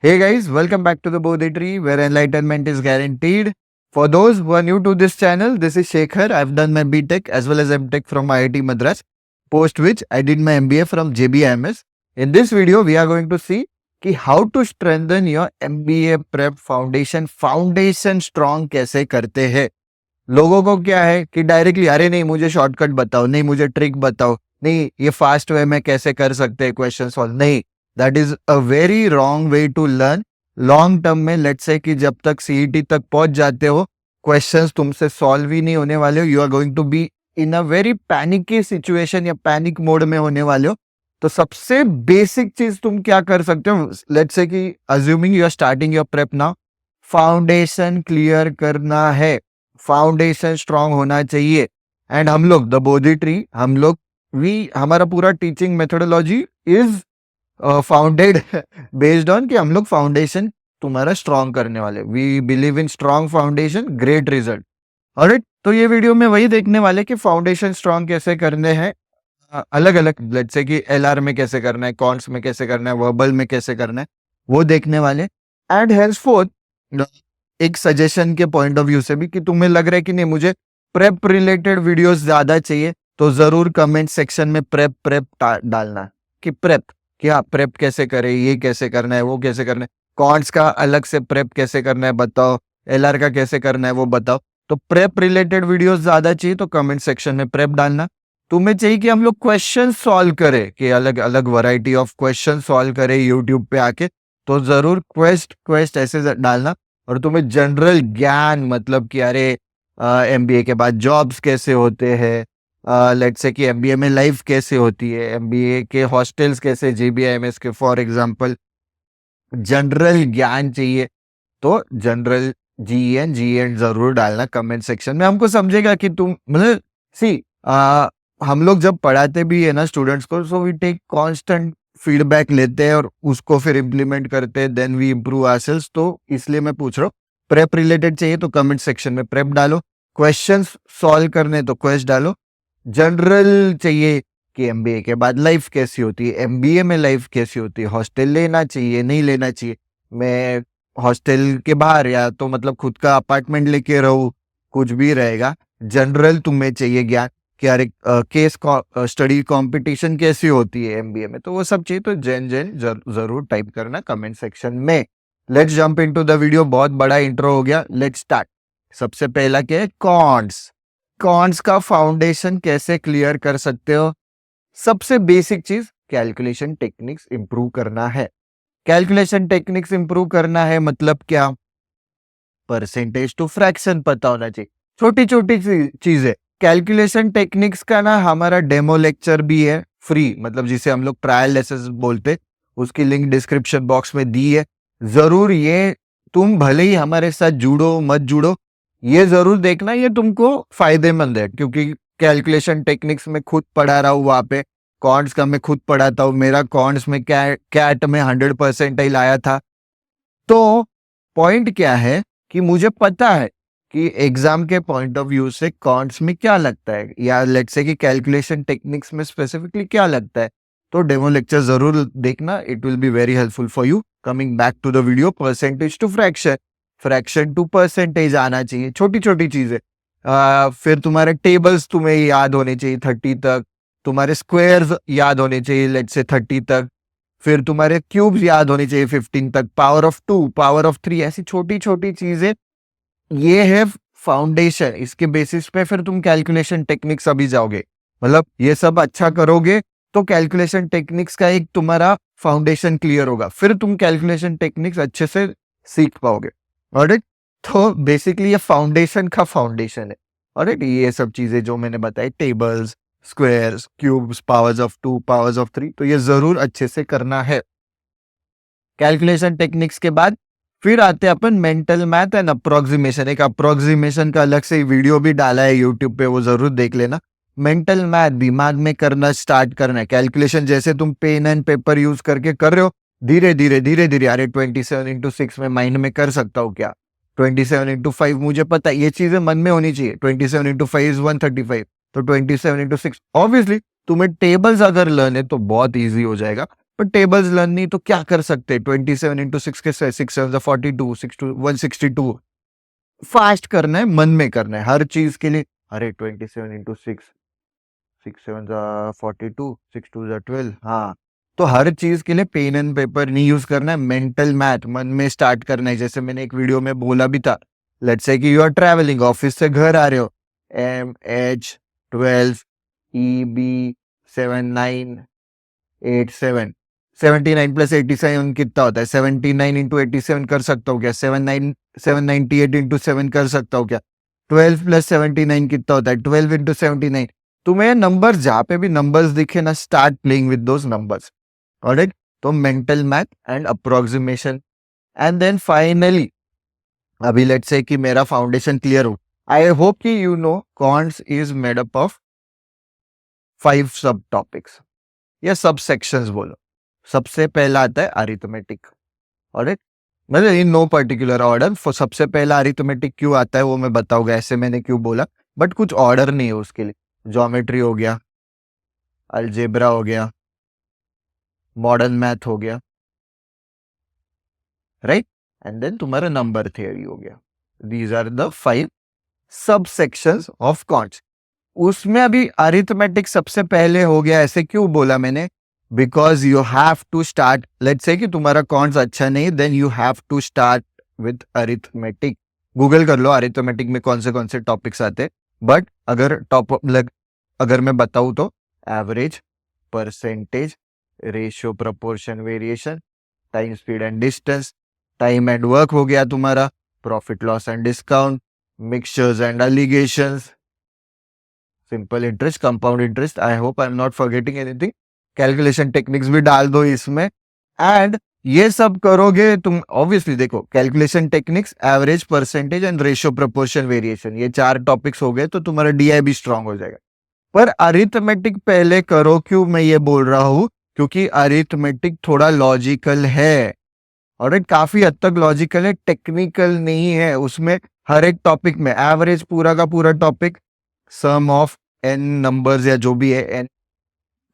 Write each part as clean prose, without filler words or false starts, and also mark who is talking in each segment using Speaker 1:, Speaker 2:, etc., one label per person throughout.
Speaker 1: Hey guys, welcome back to the Bodhi Tree where enlightenment is guaranteed. For those who are new to this channel, this is Shekhar. I've done my BTech as well as MTech from IIT Madras, post which I did my MBA from JBIMS. In this video, we are going to see कि how to strengthen your MBA prep foundation. Foundation strong कैसे करते हैं. लोगों को क्या है कि directly अरे नहीं मुझे शॉर्टकट बताओ, नहीं मुझे ट्रिक बताओ, नहीं ये फास्ट वे में कैसे कर सकते हैं क्वेश्चन सॉल्व. नहीं, that is a very wrong way to learn. Long term में लेट्स से कि जब तक सीईटी तक पहुंच जाते हो क्वेश्चंस तुमसे सॉल्व ही नहीं होने वाले हो. You are going to be in a very panicky situation या पैनिक मोड में होने वाले हो. तो सबसे बेसिक चीज तुम क्या कर सकते हो, लेट्स से कि assuming you are starting your prep now, foundation clear करना है. फाउंडेशन स्ट्रांग होना चाहिए. एंड हम लोग द बोधी ट्री, हम लोग हमारा पूरा teaching methodology is founded based on कि हम लोग फाउंडेशन तुम्हारा स्ट्रांग करने वाले. We believe in strong foundation, great result. Alright, तो ये वीडियो में वही देखने वाले कि फाउंडेशन स्ट्रांग कैसे करने हैं. अलग अलग लेट्स से कि एलआर में कैसे करना है, कॉन्ट्स में कैसे करना है, वर्बल में कैसे करना है, वो देखने वाले. एंड हेंसफोर्थ एक सजेशन के पॉइंट ऑफ व्यू से भी कि तुम्हें लग रहा है कि नहीं मुझे प्रेप रिलेटेड वीडियोस ज्यादा चाहिए, तो जरूर कमेंट सेक्शन में प्रेप प्रेप डालना कि प्रेप क्या प्रेप कैसे करे, ये कैसे करना है, वो कैसे करना है, कॉन्ट्स का अलग से प्रेप कैसे करना है बताओ, एलआर का कैसे करना है वो बताओ. तो प्रेप रिलेटेड वीडियोस ज्यादा चाहिए तो कमेंट सेक्शन में प्रेप डालना. तुम्हें चाहिए कि हम लोग क्वेश्चन सॉल्व करें, कि अलग अलग वैरायटी ऑफ क्वेश्चन सॉल्व करें यूट्यूब पे आके, तो जरूर क्वेस्ट ऐसे डालना. और तुम्हें जनरल ज्ञान मतलब कि अरे एमबीए के बाद जॉब्स कैसे होते हैं, लेट्स से कि एमबीए में लाइफ कैसे होती है, एमबीए के हॉस्टल्स कैसे, जेबीआईएमएस के फॉर एग्जांपल, जनरल ज्ञान चाहिए तो जनरल जीएन जरूर डालना कमेंट सेक्शन में. हमको समझेगा कि तुम मतलब सी हम लोग जब पढ़ाते भी है ना स्टूडेंट्स को, so we take constant feedback लेते हैं और उसको फिर इम्प्लीमेंट करते हैं, देन वी इम्प्रूव आवरसेल्व्स. तो इसलिए मैं पूछ रहा हूँ, प्रेप रिलेटेड चाहिए तो कमेंट सेक्शन में प्रेप डालो, क्वेश्चंस सॉल्व करने तो क्वेश्चन डालो, जनरल चाहिए कि एमबीए के बाद लाइफ कैसी होती है, एमबीए में लाइफ कैसी होती है, हॉस्टल लेना चाहिए नहीं लेना चाहिए, मैं हॉस्टल के बाहर या तो मतलब खुद का अपार्टमेंट लेके रहूं, कुछ भी रहेगा. जनरल तुम्हें चाहिए ज्ञान कि यार केस स्टडी कंपटीशन कैसी होती है एमबीए में, तो वो सब चाहिए तो जरूर टाइप करना कमेंट सेक्शन में. Let's jump into the video. बहुत बड़ा इंट्रो हो गया, लेट्स स्टार्ट. सबसे पहला क्या है, कॉन्ट्स. कॉन्ट्स का फाउंडेशन कैसे क्लियर कर सकते हो. सबसे बेसिक चीज कैलकुलेशन टेक्निक्स इंप्रूव करना है. कैलकुलेशन टेक्निक्स इंप्रूव करना है मतलब क्या, परसेंटेज टू फ्रैक्शन पता होना चाहिए, छोटी छोटी चीजें. कैलकुलेशन टेक्निक्स का ना हमारा डेमो लेक्चर भी है फ्री, मतलब जिसे हम लोग ट्रायल लेसन बोलते, उसकी लिंक डिस्क्रिप्शन बॉक्स में दी है. जरूर ये तुम भले ही हमारे साथ जुड़ो मत जुड़ो, ये जरूर देखना, ये तुमको फायदेमंद है. क्योंकि कैलकुलेशन टेक्निक्स में खुद पढ़ा रहा हूँ वहां पे, कॉन्ट्स का मैं खुद पढ़ाता हूँ, मेरा कॉन्ट्स में कैट में 100% आया था. तो पॉइंट क्या है कि मुझे पता है कि एग्जाम के पॉइंट ऑफ व्यू से कॉन्ट्स में क्या लगता है, या लेट्स से कि कैलकुलेशन टेक्निक्स में स्पेसिफिकली क्या लगता है. तो डेमो लेक्चर जरूर देखना, it will be very helpful for you. Coming back to the video, percentage to fraction, fraction to percentage आना चाहिए, छोटी छोटी चीजें. फिर तुम्हारे टेबल्स तुम्हें याद होने चाहिए 30 तक, तुम्हारे स्क्वायर्स याद होने चाहिए लेट्स से 30 तक, फिर तुम्हारे क्यूब्स याद होने चाहिए 15 तक, पावर ऑफ 2, पावर ऑफ 3, ऐसी छोटी छोटी चीजें. ये है फाउंडेशन. इसके बेसिस पे फिर तुम कैलकुलेशन टेक्निक्स अभी जाओगे, मतलब ये सब अच्छा करोगे तो कैलकुलेशन टेक्निक्स का एक तुम्हारा फाउंडेशन क्लियर होगा, फिर तुम कैलकुलेशन टेक्निक्स अच्छे से सीख पाओगे. ऑलराइट, तो बेसिकली ये फाउंडेशन का फाउंडेशन है. ऑलराइट, ये सब चीजें जो मैंने बताई, tables, squares, cubes, powers of 2, powers of 3, तो ये जरूर अच्छे से करना है. कैलकुलेशन टेक्निक्स के बाद फिर आते हैं अपन मेंटल मैथ एंड अप्रोक्सीमेशन. एक अप्रोक्सीमेशन का अलग से वीडियो भी डाला है यूट्यूब पे, वो जरूर देख लेना. मेंटल मैथ दिमाग में करना स्टार्ट करना है. कैलकुलेशन जैसे तुम पेन एंड पेपर यूज करके कर रहे हो, धीरे धीरे धीरे धीरे, अरे 27x6 में माइंड में कर सकता हूँ क्या, 27x5 मुझे पता है, ये चीजें मन में होनी चाहिए. 27x5 इज 135, तो 27x6 ऑब्वियसली तुम्हें टेबल्स अगर लर्न है तो बहुत ईजी हो जाएगा. पर टेबल्स लर्न नहीं तो क्या कर सकते, 27 इंटू 6 के 6 7 42, 6 टू 162 फास्ट करना है, मन में करना है हर चीज के लिए। अरे 27 इंटू 6, 6 7 42, 6 2 12, हाँ। तो हर चीज के लिए पेन एंड पेपर नहीं यूज करना है, मेंटल मैथ मन में स्टार्ट करना है। जैसे मैंने एक वीडियो में बोला भी था, लेट्स से कि यू आर ट्रैवलिंग, ऑफिस से घर आ रहे हो, MH12 EB7987, 79 प्लस 87 कितना होता है, 79 इंटू 87 कर सकता हूँ क्या, 798 इंटू 7 कर सकता हूँ क्या, 12 प्लस 79 कितना होता है, 12 इंटू 79। तुम्हें नंबर जहाँ पे भी नंबर्स दिखे ना, start playing with those numbers, alright. तो mental math and approximation, and then finally अभी लेट्स से कि मेरा फाउंडेशन क्लियर हो, आई होप कि you know quants is made up of 5 sub topics या सब सेक्शंस बोलो। सबसे पहला आता है अरिथमेटिक, ऑलराइट, मतलब इन नो पर्टिकुलर ऑर्डर। सबसे पहला अरिथमेटिक क्यों आता है वो मैं बताऊंगा, ऐसे मैंने क्यों बोला, बट कुछ ऑर्डर नहीं है उसके लिए। ज्योमेट्री हो गया, अलजेब्रा हो गया, मॉडर्न मैथ हो गया, राइट, एंड देन तुम्हारा नंबर थियरी हो गया। दीज आर द 5 सब सेक्शंस ऑफ कॉन्ट्स। उसमें अभी अरिथमेटिक सबसे पहले हो गया, ऐसे क्यों बोला मैंने, because you have to start, let's say कि तुम्हारा कॉन्ट्स अच्छा नहीं, then you have to start with arithmetic. Google कर लो अरिथमेटिक में कौन से टॉपिक्स आते हैं, बट अगर अगर मैं बताऊं तो average, percentage, ratio, proportion, variation, time, speed and distance, time and work हो गया तुम्हारा, profit loss and discount, mixtures and allegations, simple interest, compound interest, I hope I am not forgetting anything, calculation techniques भी डाल दो इसमें। And ये सब करोगे तुम, ऑब्वियसली देखो calculation techniques, average, percentage and ratio, proportion, variation, ये 4 टॉपिक्स हो गए तो तुम्हारा डीआई भी स्ट्रांग हो जाएगा। पर अरिथमेटिक पहले करो, क्यों मैं ये बोल रहा हूं, क्योंकि अरिथमेटिक थोड़ा लॉजिकल है, और काफी हद तक लॉजिकल है, टेक्निकल नहीं है। उसमें हर एक टॉपिक में एवरेज पूरा का पूरा topic, sum of N numbers या जो भी है, एन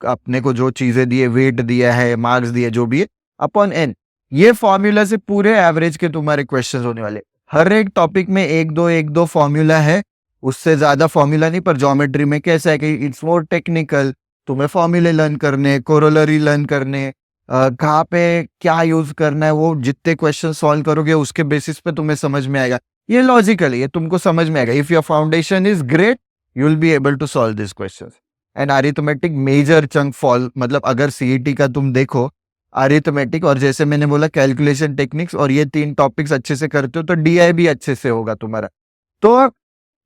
Speaker 1: अपने को जो चीजें दिए, वेट दिया है, मार्क्स दिए, जो भी है, अपॉन एन, ये फॉर्मूला से पूरे एवरेज के तुम्हारे क्वेश्चंस होने वाले। हर एक टॉपिक में एक दो फॉर्मूला है, उससे ज्यादा फॉर्मूला नहीं। पर ज्योमेट्री में कैसा है कि इट्स मोर टेक्निकल, तुम्हें फॉर्मूले लर्न करने, कोरोलरी लर्न करने, कहाँ पे क्या यूज करना है, वो जितने क्वेश्चन सॉल्व करोगे उसके बेसिस पे तुम्हें समझ में आएगा। ये लॉजिकल है, ये तुमको समझ में आएगा। If your foundation is great, you will be able to solve this question. And arithmetic major chunk fall, मतलब अगर सीईटी का तुम देखो, अरिथमेटिक और जैसे मैंने बोला कैलकुलेशन टेक्निक्स, और ये 3 टॉपिक्स अच्छे से करते हो तो डीआई भी अच्छे से होगा तुम्हारा। तो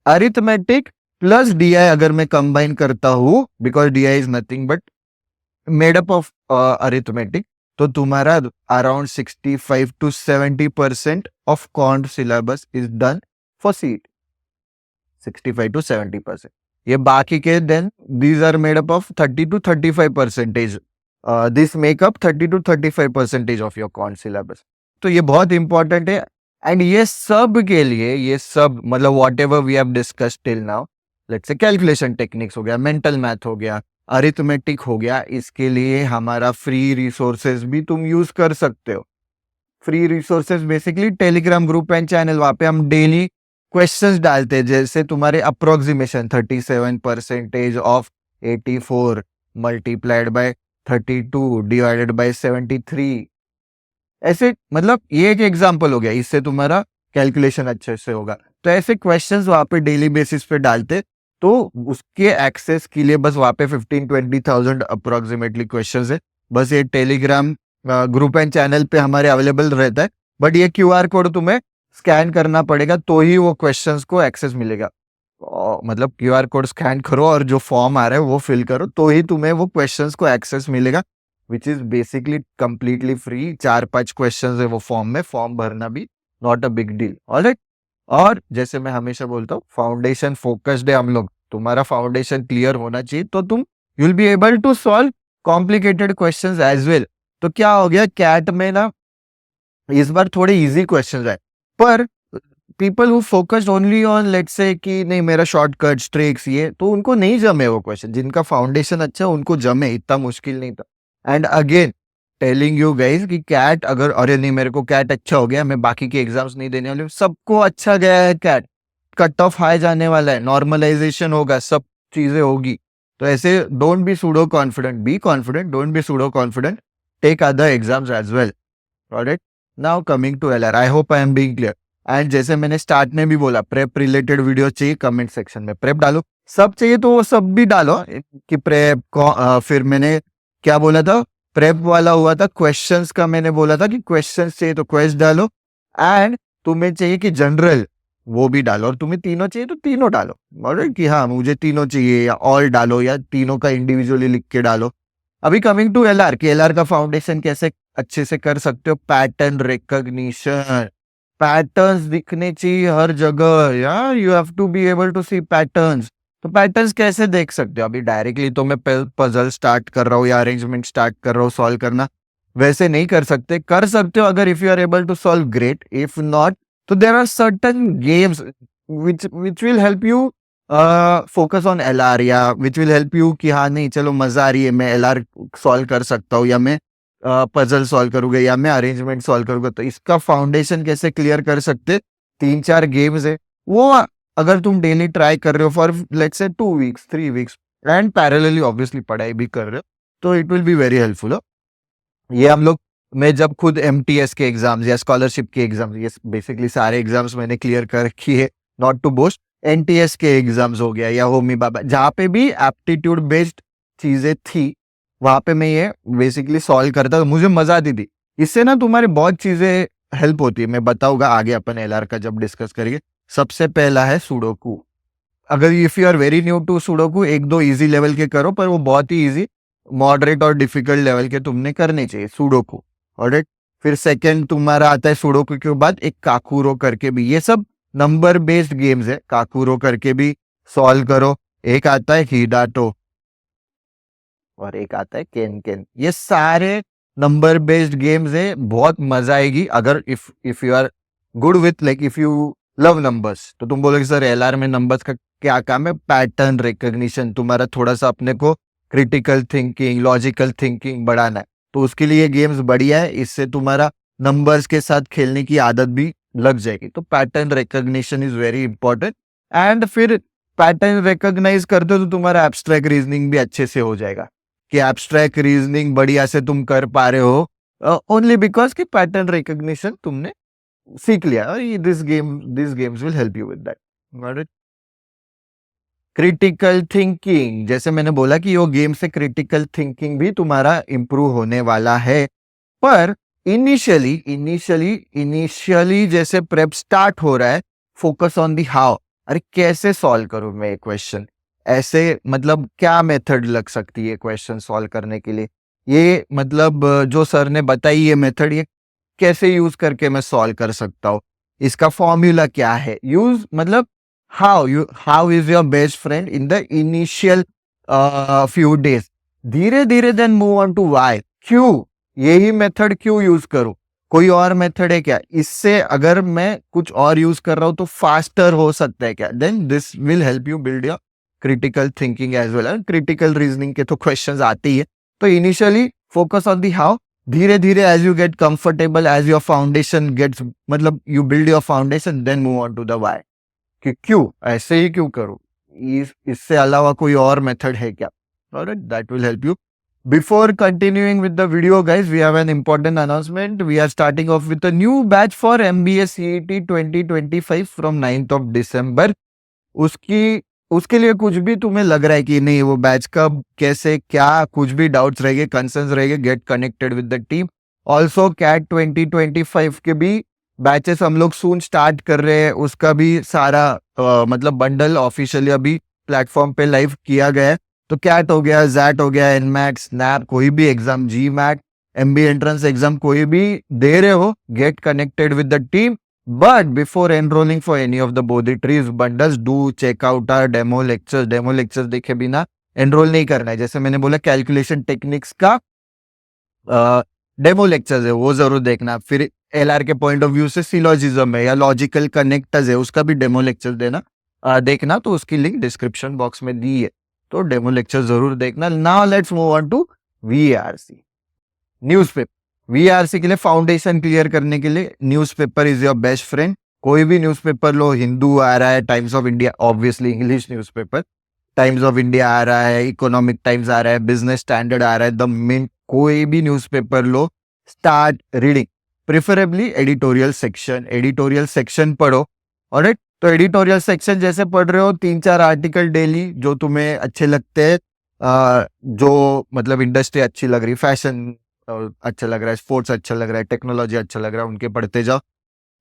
Speaker 1: अरिथमेटिक प्लस डीआई अगर मैं कंबाइन करता हूं, because DI is nothing but made up of arithmetic, तो तुम्हारा around 65 to 70% of quant syllabus is done for CET, 65 to 70%। ये बाकी के then these are made up of 30 to 35%। This make up 30 to 35% of your quant syllabus. तो ये बहुत important है। And ये सब के लिए, ये सब मतलब whatever we have discussed till now, let's say calculation techniques हो गया, मेंटल मैथ हो गया, अरिथमेटिक हो गया, इसके लिए हमारा फ्री रिसोर्सेज भी तुम यूज कर सकते हो। Free resources basically Telegram group and channel, वहां पे हम डेली क्वेश्चंस डालते हैं। जैसे तुम्हारे approximation 37% of 84 multiplied by 32 divided by 73, ऐसे, मतलब ये एक एग्जांपल हो गया, इससे तुम्हारा कैलकुलेशन अच्छे से होगा। तो ऐसे क्वेश्चंस वहां पे डेली बेसिस पे डालते, तो उसके एक्सेस के लिए बस वहां पे 15-20,000 अप्रोक्सीमेटली क्वेश्चंस है। बस ये टेलीग्राम ग्रुप एंड चैनल पे हमारे अवेलेबल रहता है, बट ये क्यूआर कोड तुम्हें स्कैन करना पड़ेगा तो ही वो क्वेश्चंस को एक्सेस मिलेगा। मतलब क्यूआर कोड स्कैन करो और जो फॉर्म आ रहा है वो फिल करो, तो ही तुम्हें वो क्वेश्चंस को एक्सेस मिलेगा, which is basically completely free. 4-5 questions है वो फॉर्म में, फॉर्म भरना भी not a big deal, alright. और जैसे मैं हमेशा बोलता हूँ, फाउंडेशन फोकस्ड है हम लोग, तुम्हारा फाउंडेशन क्लियर होना चाहिए तो तुम you will be able to solve complicated questions as well. तो क्या हो गया, कैट में ना इस बार थोड़े इजी क्वेश्चंस आए, पर people who focused only on let's say कि नहीं मेरा शॉर्टकट स्ट्रेक्स ये, तो उनको नहीं जमे वो क्वेश्चन। जिनका फाउंडेशन अच्छा है उनको जमे, इतना मुश्किल नहीं था। And again telling you guys कि कैट अगर अरे नहीं मेरे को कैट अच्छा हो गया, मैं बाकी के एग्जाम्स नहीं देने वाले, सबको अच्छा गया है कैट, कट ऑफ हाई जाने वाला है, नॉर्मलाइजेशन होगा, सब चीजें होगी। तो ऐसे don't be pseudo confident, be confident, don't be pseudo confident, take other exams as well. Alright, now coming to LR, I hope I am being clear. And जैसे मैंने स्टार्ट में भी बोला, प्रेप रिलेटेड वीडियो चाहिए comment section में, prep डालो, सब चाहिए तो वो सब भी डालो कि प्रेप फिर मैंने क्या बोला था, प्रेप वाला हुआ था क्वेश्चंस का, मैंने बोला था कि क्वेश्चंस चाहिए तो क्वेश्चन डालो, एंड तुम्हें चाहिए कि जनरल, वो भी डालो, और तुम्हें तीनों चाहिए तो तीनों डालो। ऑलराइट, कि हाँ मुझे तीनों चाहिए, या ऑल डालो, या तीनों का इंडिविजुअली लिख के डालो। अभी कमिंग टू एलआर, कि एलआर का फाउंडेशन कैसे अच्छे से कर सकते हो, पैटर्न रिकॉग्निशन, पैटर्न्स दिखने चाहिए हर जगह यार, you have to be able to see patterns. तो पैटर्न्स कैसे देख सकते हो, अभी डायरेक्टली तो मैं पजल स्टार्ट कर रहा हूँ या अरेंजमेंट स्टार्ट कर रहा हूँ सॉल्व करना, वैसे नहीं कर सकते, कर सकते हो अगर if you are able to solve great, if not तो there are certain games which will help you focus on LR, या विच विल हेल्प यू कि हाँ नहीं चलो मजा आ रही है, मैं एलआर सॉल्व कर सकता हूँ, या मैं पजल सॉल्व करूंगा, या मैं अरेंजमेंट सॉल्व करूंगा। तो इसका फाउंडेशन कैसे क्लियर कर सकते, 3-4 गेम्स है वो, अगर तुम डेली ट्राई कर रहे हो for let's say 2 weeks 3 weeks, and parallelly obviously पढ़ाई भी कर रहे हो, तो it will be very helpful. ये हम लोग, मैं जब खुद एमटीएस के एग्जाम्स या स्कॉलरशिप के एग्जाम्स, ये बेसिकली सारे एग्जाम्स मैंने क्लियर कर रखी है, नॉट टू बोस्ट, एनटीएस के एग्जाम्स हो गया या होमी बाबा, जहाँ पे भी एप्टीट्यूड बेस्ड चीजें थी, वहां पे मैं ये बेसिकली सॉल्व करता था, मुझे मजा आती थी। इससे ना तुम्हारी बहुत चीजें हेल्प होती है, मैं बताऊंगा आगे अपन एलआर का जब डिस्कस करेंगे। सबसे पहला है सुडोकू, अगर if you are very new to sudoku, एक दो इजी लेवल के करो, पर वो बहुत ही इजी, मॉडरेट और डिफिकल्ट लेवल के तुमने करने चाहिए सुडोकू। ऑलराइट, फिर सेकंड तुम्हारा आता है सुडोकू के बाद एक काकुरो करके भी, ये सब नंबर बेस्ड गेम्स है, काकुरो करके भी सॉल्व करो। एक आता है हिडाटो और एक आता है केन केन, ये सारे नंबर बेस्ड गेम्स है, बहुत मजा आएगी अगर if you are good with like if you love numbers. तो तुम बोलोगे सर एलआर में नंबर्स का क्या काम है, पैटर्न रिकॉग्निशन, तुम्हारा थोड़ा सा अपने को क्रिटिकल थिंकिंग लॉजिकल थिंकिंग बढ़ाना है, तो उसके लिए गेम्स बढ़िया है, इससे तुम्हारा नंबर्स के साथ खेलने की आदत भी लग जाएगी। तो pattern recognition is very important, and फिर पैटर्न रिकॉग्नाइज करते हो तो तुम्हारा एब्स्ट्रैक्ट रीजनिंग भी अच्छे से हो जाएगा, कि एब्स्ट्रैक्ट रीजनिंग बढ़िया से तुम कर पा रहे हो ओनली बिकॉज कि पैटर्न रिकॉग्निशन तुमने सीख लिया, और this games will help you with that. Critical thinking, जैसे मैंने बोला कि वो गेम से क्रिटिकल थिंकिंग भी तुम्हारा इंप्रूव होने वाला है, पर इनिशियली जैसे प्रेप स्टार्ट हो रहा है, फोकस ऑन दी हाउ, अरे कैसे सॉल्व करूं मैं क्वेश्चन, ऐसे मतलब क्या मेथड लग सकती है क्वेश्चन सॉल्व करने के लिए, ये मतलब जो सर ने बताई ये मेथड, ये कैसे यूज करके मैं सॉल्व कर सकता हूँ, इसका फॉर्मूला क्या है, यूज मतलब how is your best friend in the initial few days, धीरे धीरे then move on to why, क्यों यही मेथड क्यों यूज करूं, कोई और मेथड है क्या, इससे अगर मैं कुछ और यूज कर रहा हूं तो फास्टर हो सकता है क्या, then this will help you build your critical thinking as well. Critical reasoning के तो क्वेश्चंस आते ही है, तो initially focus on the how, धीरे धीरे as you get comfortable, as your foundation gets, मतलब you build your foundation, then move on to the why, कि क्यों ऐसे ही क्यों करूं, इससे अलावा कोई और मेथड है क्या। Alright, that will help you. Before continuing with the video, guys, we have an important announcement. We are starting off with a new batch for MBA CET 2025 from 9th of December. उसकी उसके लिए कुछ भी तुम्हें लग रहा है कि नहीं वो बैच कब कैसे क्या, कुछ भी डाउट्स रहेंगे कंसर्न्स रहेंगे, get connected with the team. Also CAT 2025 के भी बैचेस हम लोग सून स्टार्ट कर रहे हैं, उसका भी सारा मतलब बंडल ऑफिशियली अभी प्लेटफॉर्म पे लाइव किया गया है। तो कैट हो गया, जैट हो गया, एनमैट, स्नैप, कोई भी एग्जाम, जी मैट, एमबीए एंट्रेंस एग्जाम कोई भी दे रहे हो, gate connected with the team. But before enrolling for any of the Bodhi Trees bundles, do check out our demo lectures. Demo lectures देखे बिना एनरोल नहीं करना है। जैसे मैंने बोला कैलकुलेशन टेक्निक्स का डेमो लेक्चर्स है, वो जरूर देखना। फिर एलआर के पॉइंट ऑफ व्यू से सिलोजिज्म है या लॉजिकल कनेक्टर्स है, उसका भी डेमो लेक्चर देखना। तो उसकी लिंक डिस्क्रिप्शन बॉक्स में दी है, तो डेमो लेक्चर जरूर देखना। Now let's move on to VRC. Newspaper VRC के लिए फाउंडेशन क्लियर करने के लिए newspaper is your best friend. कोई भी न्यूज़पेपर लो, हिंदू आ रहा है, Times of India, obviously English newspaper, Times of India आ रहा है, इकोनॉमिक टाइम्स आ रहा है, बिजनेस स्टैंडर्ड आ रहा है, द मिंट, कोई भी न्यूज़पेपर लो, start reading, preferably editorial section पढ़ो। ऑलराइट, तो एडिटोरियल सेक्शन जैसे पढ़ रहे हो, 3-4 आर्टिकल डेली जो तुम्हें अच्छे लगते हैं, जो मतलब इंडस्ट्री अच्छी लग रही, फैशन अच्छा लग रहा है, स्पोर्ट्स अच्छा लग रहा है, टेक्नोलॉजी अच्छा लग रहा है, उनके पढ़ते जाओ।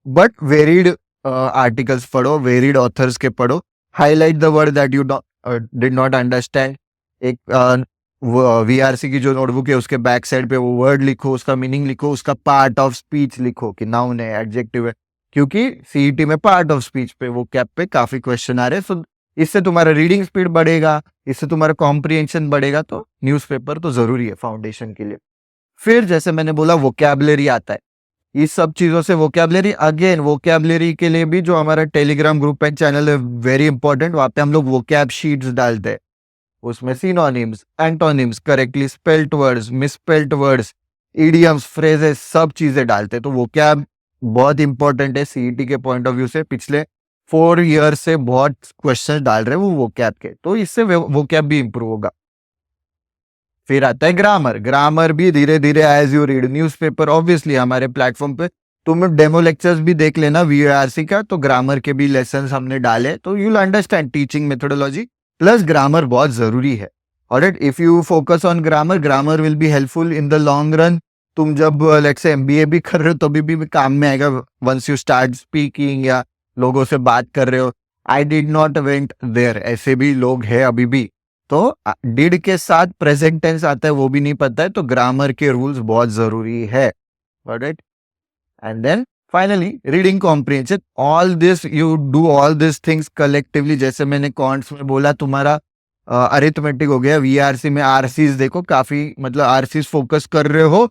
Speaker 1: बट वेरिड आर्टिकल्स पढ़ो, वेरिड ऑथर्स के पढ़ो, highlight the word that you did not understand. एक वीआरसी की जो नोटबुक है उसके बैक साइड पे वो वर्ड लिखो, उसका मीनिंग लिखो, उसका पार्ट ऑफ स्पीच लिखो कि नाउन है, एडजेक्टिव है, क्योंकि सीईटी में पार्ट ऑफ स्पीच पे वो कैप पे काफी क्वेश्चन आ रहे हैं। सो इससे तुम्हारा रीडिंग स्पीड बढ़ेगा, इससे तुम्हारा कॉम्प्रिहेंशन बढ़ेगा, तो न्यूज़पेपर तो जरूरी है फाउंडेशन के लिए। फिर जैसे मैंने बोला वोकैबुलरी आता है, इस सब चीजों से वोकैबुलरी के लिए भी जो हमारा टेलीग्राम ग्रुप एंड चैनल है, वेरी इंपॉर्टेंट, वहां पे हम लोग वोकैब शीट्स डालते हैं, उसमें synonyms, antonyms, correctly spelled words, misspelled words, idioms, phrases, सब चीजें डालते हैं। तो वोकैब बहुत इंपॉर्टेंट है सीईटी के पॉइंट ऑफ व्यू से। पिछले 4 ईयर से बहुत क्वेश्चन डाल रहे हैं वो वोकैब के, तो इससे वोकैब भी इंप्रूव होगा। फिर आता है ग्रामर भी धीरे धीरे as you read newspaper, obviously हमारे प्लेटफॉर्म पे तुम डेमो लेक्चर्स भी देख लेना वीआरसी का, तो ग्रामर के भी लेसन हमने डाले, तो you will understand teaching methodology, plus grammar बहुत जरूरी है। Alright, if you focus on grammar will be helpful in the long run. तुम जब लेट्स से एमबीए भी कर रहे हो तो भी काम में आएगा, वंस यू स्टार्ट स्पीकिंग या लोगों से बात कर रहे हो। I did not went there, ऐसे भी लोग हैं अभी भी, तो डिड के साथ प्रेजेंट टेंस आता है वो भी नहीं पता है, तो ग्रामर के रूल्स बहुत जरूरी है। Alright, and then finally reading comprehension, all this you do all this things collectively. जैसे मैंने कॉन्ट्स में बोला, तुम्हारा अरिथमेटिक हो गया, वीआरसी में आरसीज देखो, काफी मतलब आरसीज फोकस कर रहे हो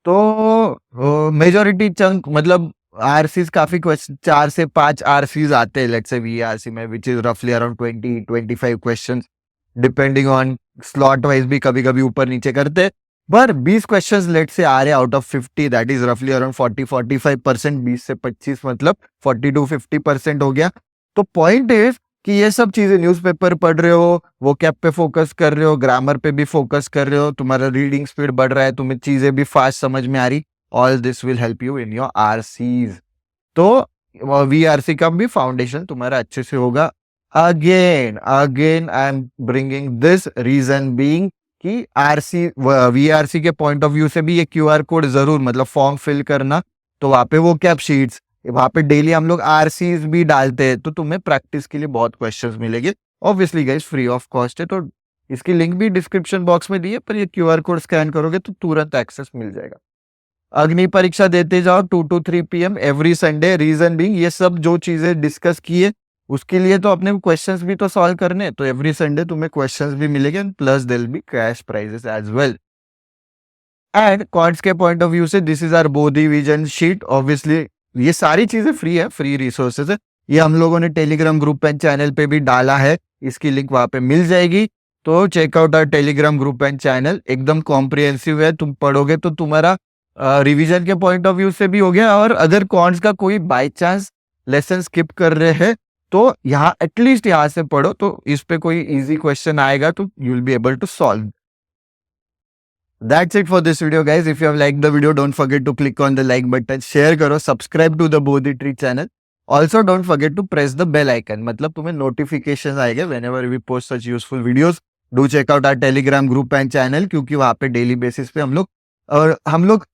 Speaker 1: तो मेजोरिटी चंक मतलब आरसीज काफी क्वेश्चन, 4 से 5 आरसीज आते हैं लेट्स से वीआरसी में, विच इज रफली around 20-25 question, depending on slot wise भी कभी कभी ऊपर नीचे करते। पर 20 क्वेश्चंस लेट से आ रहे आउट ऑफ 50, दैट इज रफली अराउंड 40-45%, 20 से 25 मतलब 40-50% हो गया। तो पॉइंट इज कि ये सब चीजें न्यूज़पेपर पढ़ रहे हो, वो कैप पे फोकस कर रहे हो, ग्रामर पे भी फोकस कर रहे हो, तुम्हारा रीडिंग स्पीड बढ़ रहा है, तुम्हें चीजें भी फास्ट समझ में आ रही, all this will help you in your RCs. तो वीआरसी का भी फाउंडेशन तुम्हारा अच्छे से होगा। Again I am bringing this reason being कि आरसी वीआरसी के पॉइंट ऑफ व्यू से भी ये क्यूआर कोड जरूर, मतलब फॉर्म फिल करना, तो वहां पे वो कैप शीट्स, वहां पे डेली हम लोग आरसीज भी डालते हैं, तो तुम्हें प्रैक्टिस के लिए बहुत क्वेश्चंस मिलेंगे। Obviously guys free of cost है, तो इसकी लिंक भी डिस्क्रिप्शन बॉक्स में दी है, पर ये क्यूआर कोड स्कैन करोगे तो तुरंत एक्सेस मिल जाएगा। अग्नि परीक्षा देते जाओ 2 to 3 PM every Sunday. Reason being ये सब जो चीजें डिस्कस किए उसके लिए तो अपने क्वेश्चंस भी तो सॉल्व करने हैं, तो एवरी संडे तुम्हें क्वेश्चंस भी मिलेंगे, plus there will be cash prizes as well. And quants के पॉइंट ऑफ व्यू से this is our Bodhi vision sheet. Obviously ये सारी चीजें फ्री है, फ्री रिसोर्सेज है, ये हम लोगों ने टेलीग्राम ग्रुप एंड चैनल पे भी डाला है, इसकी लिंक वहां पे मिल जाएगी। तो check out our Telegram group and channel, एकदम कॉम्प्रिहेंसिव है, तुम पढ़ोगे तो तुम्हारा रिवीजन के पॉइंट ऑफ व्यू से भी हो गया, और अगर कॉन्ट्स का कोई बाय चांस लेसन स्किप कर रहे हैं तो यहाँ एटलीस्ट यहाँ से पढ़ो, तो इस पे कोई इजी क्वेश्चन आएगा तो you will be able to solve. That's it for this video guys. If you have liked the video, don't forget to click on the like button, share करो, subscribe to the Bodhi Tree channel. Also don't forget to press the bell icon, मतलब तुम्हें notifications आएगा whenever we post such useful videos. Do check out our telegram group and channel, क्योंकि वहाँ पे daily basis पे हम लोग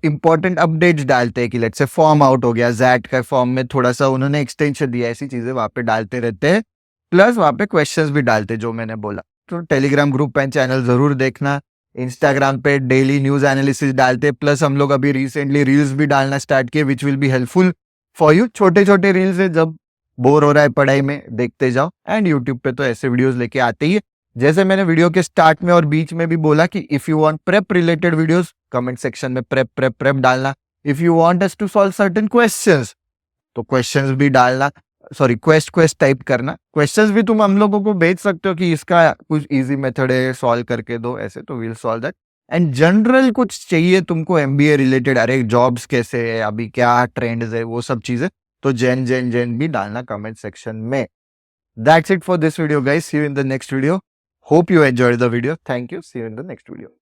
Speaker 1: important updates डालते हैं कि let's say फॉर्म आउट हो गया, जैट का फॉर्म में थोड़ा सा उन्होंने एक्सटेंशन दिया, ऐसी चीजें वहाँ पे डालते रहते हैं, प्लस वहाँ पे क्वेश्चंस भी डालते हैं जो मैंने बोला। तो टेलीग्राम ग्रुप एंड चैनल जरूर देखना। इंस्टाग्राम पे डेली न्यूज एनालिसिस डालते, प्लस हम लोग अभी रिसेंटली रील्स भी डालना स्टार्ट किए, which will be helpful for you. छोटे छोटे रील्स है, जब बोर हो रहा है पढ़ाई में देखते जाओ। एंड यूट्यूब पे तो ऐसे वीडियोस लेके आते ही है, जैसे मैंने वीडियो के स्टार्ट में और बीच में भी बोला कि if you want prep related videos, comment section में प्रेप डालना। If you want us to solve certain questions, तो क्वेश्चंस भी डालना, सॉरी क्वेस्ट टाइप करना। क्वेश्चंस भी तुम हम लोगों को भेज सकते हो कि इसका कुछ इजी मेथड है, सॉल्व करके दो, ऐसे तो will solve that. And general कुछ चाहिए तुमको एमबीए रिलेटेड, अरे जॉब्स कैसे है अभी, क्या ट्रेंड्स है, वो सब चीजें, तो जेन भी डालना कमेंट सेक्शन में. That's it for this video, guys. See you in the next video. Hope you enjoyed the video. Thank you. See you in the next video.